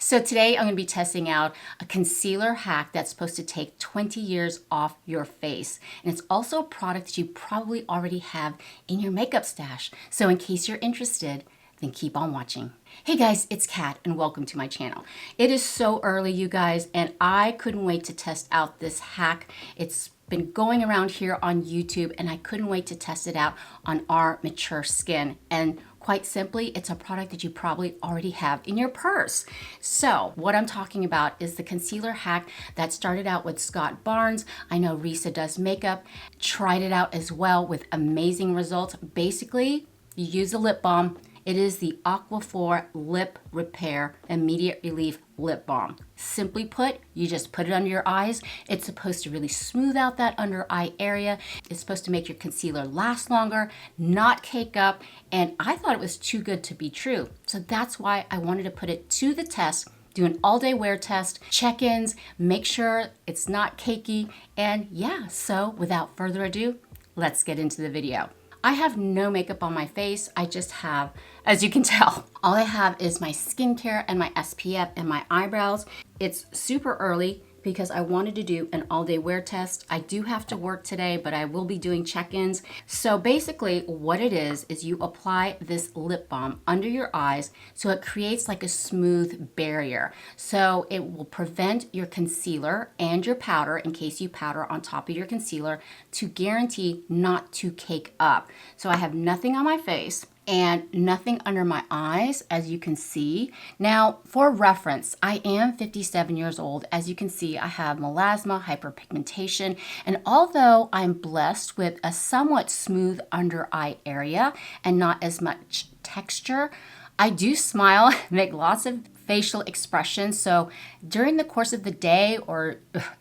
So today I'm going to be testing out a concealer hack that's supposed to take 20 years off your face. And it's also a product that you probably already have in your makeup stash. So in case you're interested, then keep on watching. Hey guys, it's Kat and welcome to my channel. It is so early, you guys, and I couldn't wait to test out this hack. It's been going around here on YouTube and I couldn't wait to test it out on our mature skin. And quite simply, it's a product that you probably already have in your purse. So what I'm talking about is the concealer hack that started out with Scott Barnes. I know Risa does makeup, tried it out as well with amazing results. Basically, you use a lip balm. It is the Aquaphor Lip Repair Immediate Relief Lip Balm. Simply put, you just put it under your eyes. It's supposed to really smooth out that under eye area. It's supposed to make your concealer last longer, not cake up, and I thought it was too good to be true. So that's why I wanted to put it to the test, do an all-day wear test, check-ins, make sure it's not cakey, and yeah, so without further ado, let's get into the video. I have no makeup on my face. I just have, as you can tell, all I have is my skincare and my SPF and my eyebrows. It's super early because I wanted to do an all-day wear test. I do have to work today, but I will be doing check-ins. So basically what it is you apply this lip balm under your eyes so it creates like a smooth barrier. So it will prevent your concealer and your powder, in case you powder on top of your concealer, to guarantee not to cake up. So I have nothing on my face and nothing under my eyes, as you can see. Now, for reference, I am 57 years old. As you can see, I have melasma, hyperpigmentation, and although I'm blessed with a somewhat smooth under eye area and not as much texture, I do smile, make lots of facial expressions. So during the course of the day or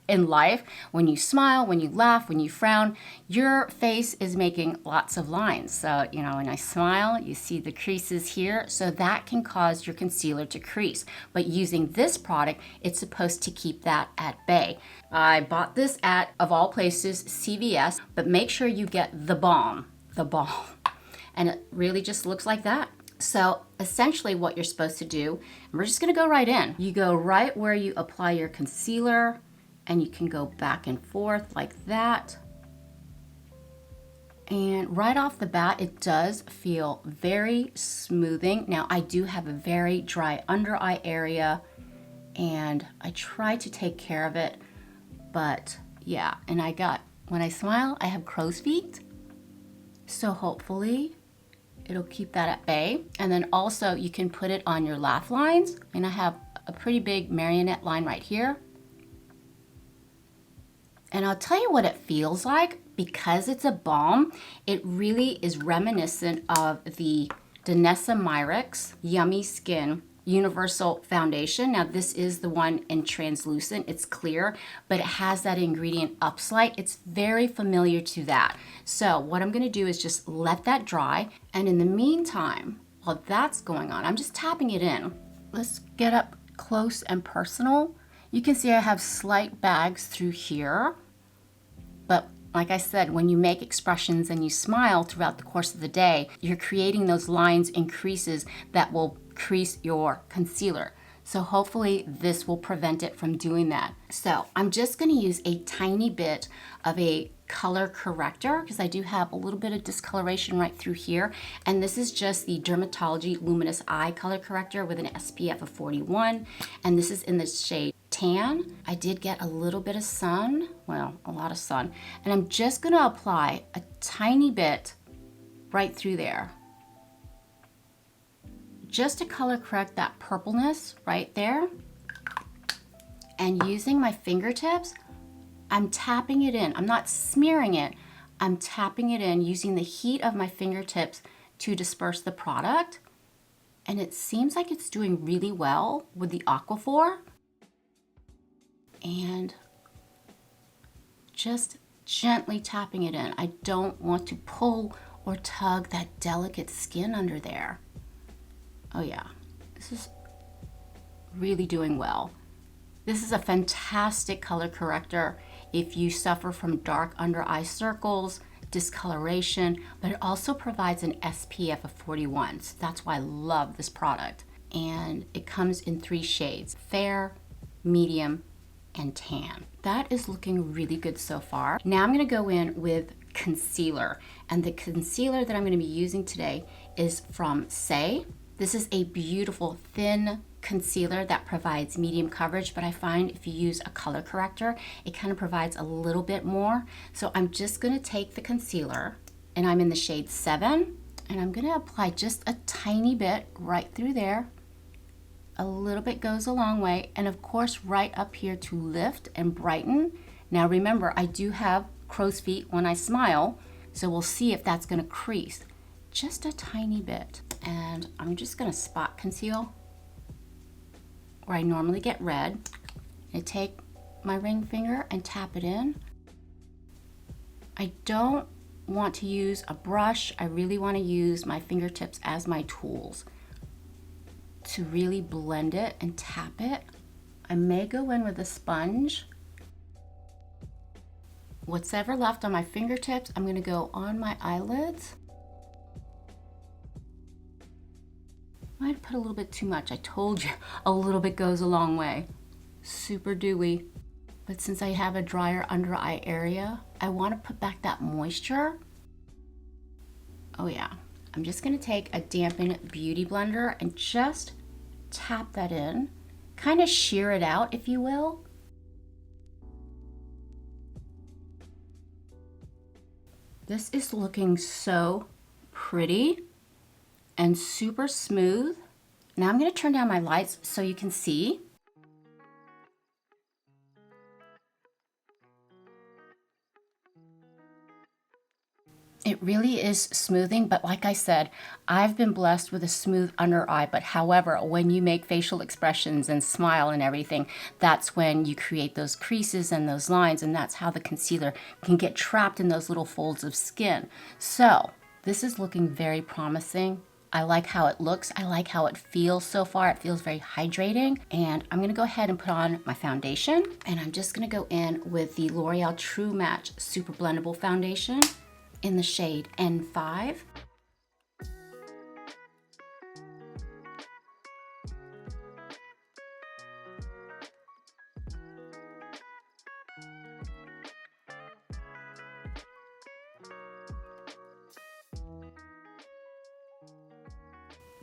in life, when you smile, when you laugh, when you frown, your face is making lots of lines. So, you know, when I smile, you see the creases here. So that can cause your concealer to crease. But using this product, it's supposed to keep that at bay. I bought this at, of all places, CVS, but make sure you get the balm. And it really just looks like that. So essentially what you're supposed to do, and we're just gonna go right in. You go right where you apply your concealer and you can go back and forth like that. And right off the bat, it does feel very smoothing. Now I do have a very dry under eye area and I try to take care of it, but yeah, and when I smile, I have crow's feet. So hopefully, it'll keep that at bay. And then also you can put it on your laugh lines. And I have a pretty big marionette line right here. And I'll tell you what it feels like. Because it's a balm, it really is reminiscent of the Niacinamide Yummy Skin Universal Foundation. Now this is the one in translucent, it's clear, but it has that ingredient Upslight. It's very familiar to that. So what I'm gonna do is just let that dry. And in the meantime, while that's going on, I'm just tapping it in. Let's get up close and personal. You can see I have slight bags through here, but like I said, when you make expressions and you smile throughout the course of the day, you're creating those lines and creases that will crease your concealer. So hopefully this will prevent it from doing that. So I'm just gonna use a tiny bit of a color corrector because I do have a little bit of discoloration right through here. And this is just the DRMTLGY Luminous Eye Color Corrector with an SPF of 41. And this is in the shade Tan. I did get a little bit of sun, well, a lot of sun. And I'm just gonna apply a tiny bit right through there, just to color correct that purpleness right there. And using my fingertips, I'm tapping it in. I'm not smearing it, I'm tapping it in using the heat of my fingertips to disperse the product. And it seems like it's doing really well with the Aquaphor. And just gently tapping it in. I don't want to pull or tug that delicate skin under there. Oh yeah, this is really doing well. This is a fantastic color corrector if you suffer from dark under eye circles, discoloration, but it also provides an SPF of 41. So that's why I love this product. and it comes in 3 shades: fair, medium, and tan. That is looking really good so far. Now I'm gonna go in with concealer, and the concealer that I'm gonna be using today is from Saie. This is a beautiful thin concealer that provides medium coverage, but I find if you use a color corrector, it kind of provides a little bit more. So I'm just gonna take the concealer, and I'm in the shade 7, and I'm gonna apply just a tiny bit right through there. A little bit goes a long way, and of course right up here to lift and brighten. Now remember, I do have crow's feet when I smile, so we'll see if that's gonna crease just a tiny bit. And I'm just gonna spot conceal where I normally get red. I take my ring finger and tap it in. I don't want to use a brush. I really want to use my fingertips as my tools to really blend it and tap it. I may go in with a sponge. What's ever left on my fingertips, I'm gonna go on my eyelids. Might have put a little bit too much. I told you, a little bit goes a long way. Super dewy. But since I have a drier under eye area, I want to put back that moisture. Oh yeah. I'm just gonna take a dampened beauty blender and just tap that in. Kind of shear it out, if you will. This is looking so pretty and super smooth. Now I'm gonna turn down my lights so you can see. It really is smoothing, but like I said, I've been blessed with a smooth under eye, but however, when you make facial expressions and smile and everything, that's when you create those creases and those lines, and that's how the concealer can get trapped in those little folds of skin. So this is looking very promising. I like how it looks. I like how it feels so far. It feels very hydrating. And I'm gonna go ahead and put on my foundation. And I'm just gonna go in with the L'Oreal True Match Super Blendable Foundation in the shade N5.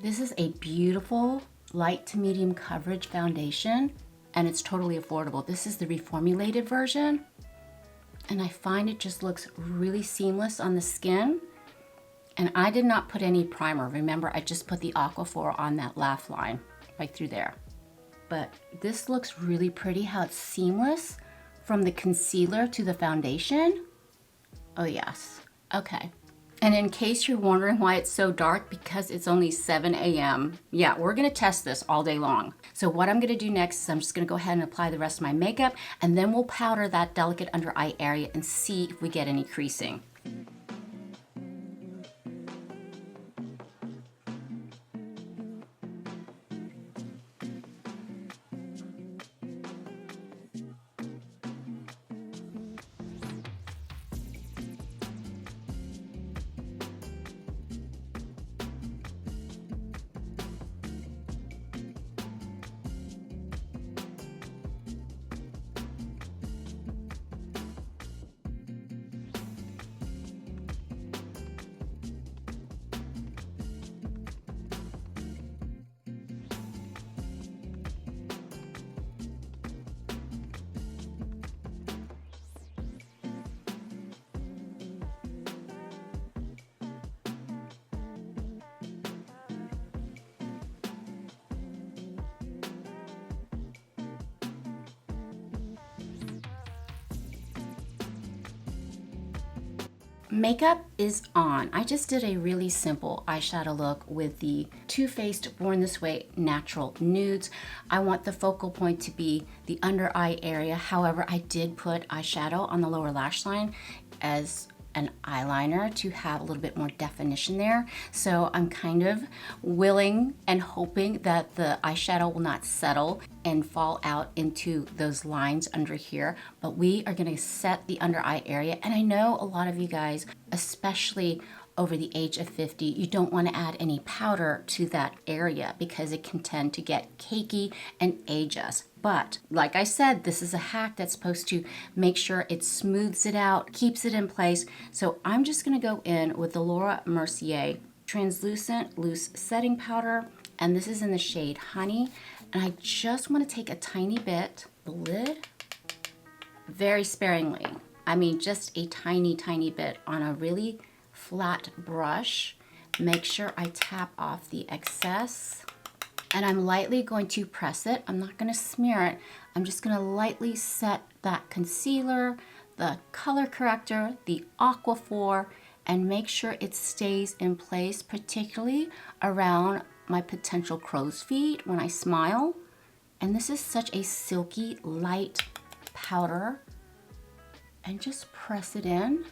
This is a beautiful light to medium coverage foundation, and it's totally affordable. This is the reformulated version, and I find it just looks really seamless on the skin. And I did not put any primer. Remember, I just put the Aquaphor on that laugh line right through there. But this looks really pretty, how it's seamless from the concealer to the foundation. Oh yes, okay. And in case you're wondering why it's so dark, because it's only 7 a.m. Yeah, we're gonna test this all day long. So what I'm gonna do next is I'm just gonna go ahead and apply the rest of my makeup, and then we'll powder that delicate under eye area and see if we get any creasing. Makeup is on. I just did a really simple eyeshadow look with the Too Faced Born This Way Natural Nudes. I want the focal point to be the under eye area. However, I did put eyeshadow on the lower lash line as an eyeliner to have a little bit more definition there. So I'm kind of willing and hoping that the eyeshadow will not settle and fall out into those lines under here. But we are gonna set the under eye area. And I know a lot of you guys, especially over the age of 50, you don't want to add any powder to that area because it can tend to get cakey and age us. But like I said, this is a hack that's supposed to make sure it smooths it out, keeps it in place. So I'm just going to go in with the Laura Mercier translucent loose setting powder, and this is in the shade Honey. And I just want to take a tiny bit, the lid, very sparingly. I mean, just a tiny, tiny bit on a really flat brush. Make sure I tap off the excess. And I'm lightly going to press it. I'm not going to smear it. I'm just going to lightly set that concealer, the color corrector, the Aquaphor, and make sure it stays in place, particularly around my potential crow's feet when I smile. And this is such a silky, light powder. And just press it in.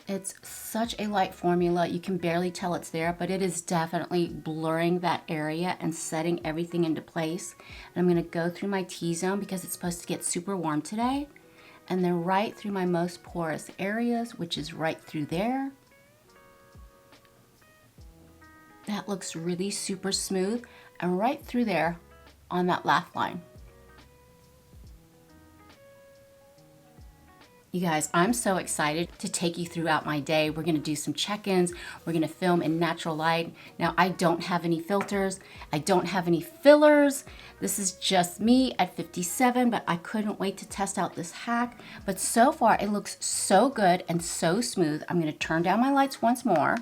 It's such a light formula. You can barely tell it's there, but it is definitely blurring that area and setting everything into place. And I'm going to go through my T-zone because it's supposed to get super warm today. And then right through my most porous areas, which is right through there. That looks really super smooth. And right through there on that laugh line. You guys, I'm so excited to take you throughout my day. We're gonna do some check-ins. We're gonna film in natural light. Now, I don't have any filters. I don't have any fillers. This is just me at 57, but I couldn't wait to test out this hack. But so far, it looks so good and so smooth. I'm gonna turn down my lights once more.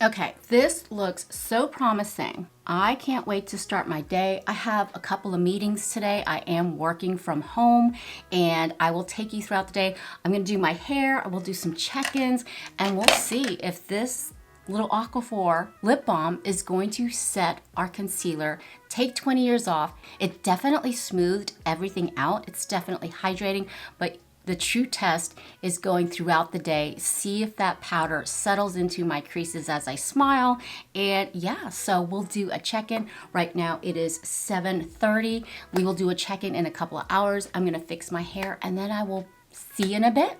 Okay, this looks so promising. I can't wait to start my day. I have a couple of meetings today. I am working from home and I will take you throughout the day. I'm gonna do my hair, I will do some check-ins, and we'll see if this little Aquaphor lip balm is going to set our concealer, take 20 years off. It definitely smoothed everything out. It's definitely hydrating, but the true test is going throughout the day, see if that powder settles into my creases as I smile. And yeah, so we'll do a check-in. Right now it is 7:30. We will do a check-in in a couple of hours. I'm gonna fix my hair and then I will see you in a bit.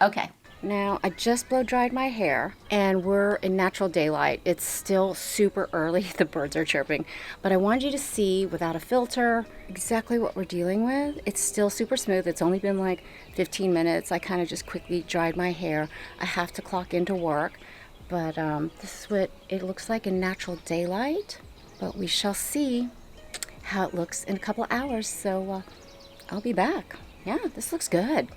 Okay. Now, I just blow dried my hair and we're in natural daylight. It's still super early, the birds are chirping, but I wanted you to see without a filter exactly what we're dealing with. It's still super smooth. It's only been like 15 minutes. I kind of just quickly dried my hair. I have to clock into work, but this is what it looks like in natural daylight, but we shall see how it looks in a couple of hours. So I'll be back. Yeah, this looks good.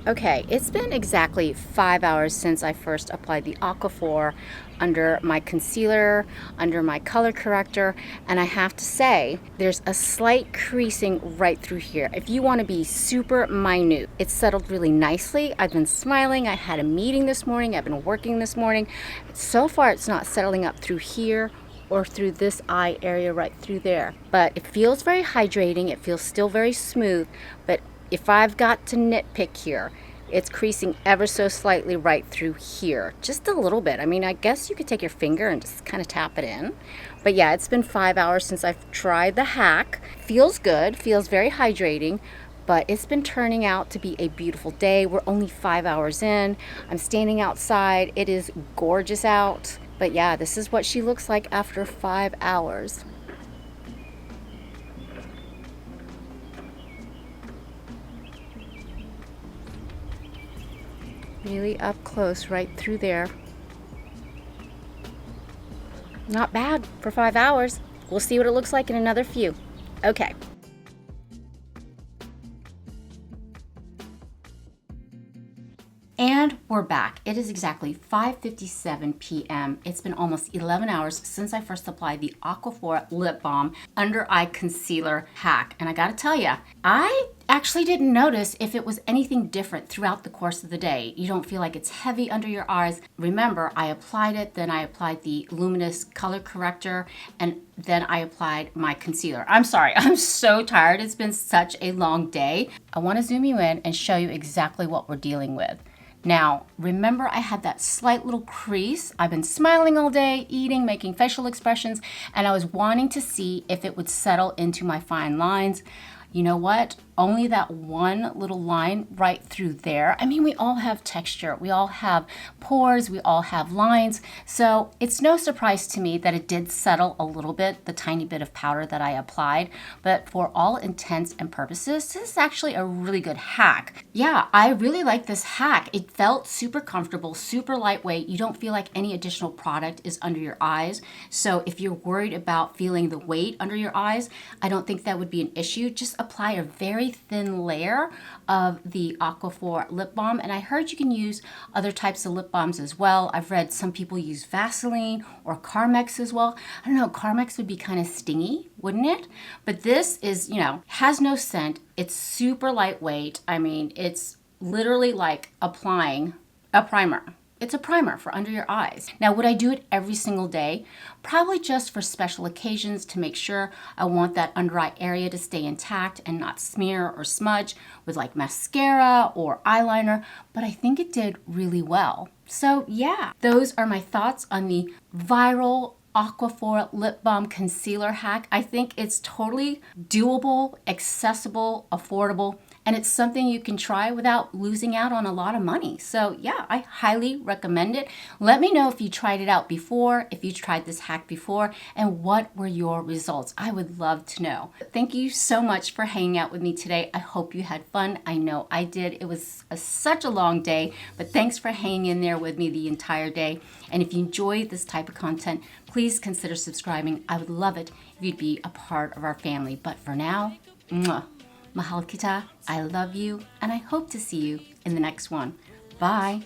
Okay, it's been exactly 5 hours since I first applied the Aquaphor under my concealer, under my color corrector, and I have to say, there's a slight creasing right through here. If you want to be super minute, it's settled really nicely. I've been smiling. I had a meeting this morning. I've been working this morning. So far, it's not settling up through here or through this eye area right through there. But it feels very hydrating. It feels still very smooth, but if I've got to nitpick here, it's creasing ever so slightly right through here. Just a little bit. I mean, I guess you could take your finger and just kind of tap it in. But yeah, it's been 5 hours since I've tried the hack. Feels good, feels very hydrating, but it's been turning out to be a beautiful day. We're only 5 hours in. I'm standing outside. It is gorgeous out. But yeah, this is what she looks like after 5 hours. Really up close right through there. Not bad for 5 hours. We'll see what it looks like in another few. Okay. And we're back. It is exactly 5:57 p.m. It's been almost 11 hours since I first applied the Aquaphor Lip Balm Under Eye Concealer Hack. And I gotta tell you, I actually didn't notice if it was anything different throughout the course of the day. You don't feel like it's heavy under your eyes. Remember, I applied it, then I applied the Luminous color corrector, and then I applied my concealer. I'm sorry, I'm so tired. It's been such a long day. I wanna zoom you in and show you exactly what we're dealing with. Now, remember I had that slight little crease. I've been smiling all day, eating, making facial expressions, and I was wanting to see if it would settle into my fine lines. You know what? Only that one little line right through there. I mean, we all have texture. We all have pores. We all have lines. So it's no surprise to me that it did settle a little bit, the tiny bit of powder that I applied. But for all intents and purposes, this is actually a really good hack. Yeah, I really like this hack. It felt super comfortable, super lightweight. You don't feel like any additional product is under your eyes. So if you're worried about feeling the weight under your eyes, I don't think that would be an issue. Just apply a very thin layer of the Aquaphor lip balm, and I heard you can use other types of lip balms as well. I've read some people use Vaseline or Carmex as well. I don't know, Carmex would be kind of stingy, wouldn't it? But this is, has no scent. It's super lightweight. I mean, it's literally like applying a primer. It's a primer for under your eyes. Now, would I do it every single day? Probably just for special occasions to make sure I want that under eye area to stay intact and not smear or smudge with like mascara or eyeliner, but I think it did really well. So yeah, those are my thoughts on the viral Aquaphor lip balm concealer hack. I think it's totally doable, accessible, affordable, and it's something you can try without losing out on a lot of money. So yeah, I highly recommend it. Let me know if you tried it out before, if you tried this hack before, and what were your results. I would love to know. Thank you so much for hanging out with me today. I hope you had fun. I know I did. It was such a long day, but thanks for hanging in there with me the entire day. And if you enjoy this type of content, please consider subscribing. I would love it if you'd be a part of our family. But for now, mwah. Mahal kita, I love you, and I hope to see you in the next one. Bye.